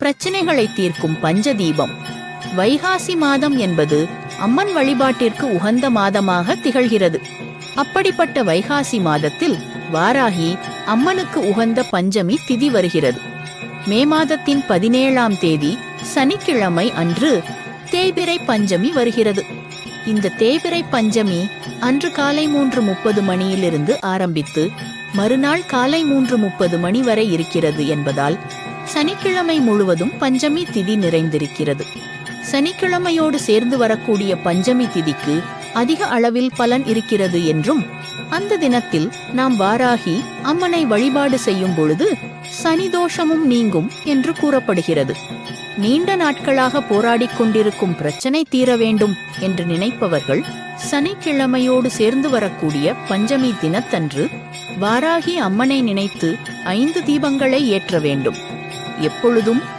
பிரச்சனைகளை தீர்க்கும் பஞ்சதீபம். வைகாசி மாதம் என்பது அம்மன் வழிபாட்டிற்கு உகந்த மாதமாக திகழ்கிறது. அப்படிப்பட்ட வைகாசி மாதத்தில் வாராகி அம்மனுக்கு உகந்த பஞ்சமி திதி வருகிறது. மே மாதத்தின் 17ஆம் தேதி சனிக்கிழமை அன்று தேய்பிறை பஞ்சமி வருகிறது. இந்த தேய்பிறை பஞ்சமி அன்று காலை 3:30 மணியிலிருந்து ஆரம்பித்து மறுநாள் காலை 3:30 மணி வரை இருக்கிறது என்பதால் சனிக்கிழமை முழுவதும் பஞ்சமி திதி நிறைந்திருக்கிறது. சனிக்கிழமையோடு சேர்ந்து வரக்கூடிய பஞ்சமி திதிக்கு அதிக அளவில் பலன் இருக்கிறது என்றும், அந்த தினத்தில் நாம் வாராகி அம்மனை வழிபாடு செய்யும் பொழுது சனி தோஷமும் நீங்கும் என்று கூறப்படுகிறது. நீண்ட நாட்களாக போராடிக் கொண்டிருக்கும் பிரச்சனை தீர வேண்டும் என்று நினைப்பவர்கள் சனிக்கிழமையோடு சேர்ந்து வரக்கூடிய பஞ்சமி தினத்தன்று வாராகி அம்மனை நினைத்து 5 தீபங்களை ஏற்ற வேண்டும். எப்பொழுதும்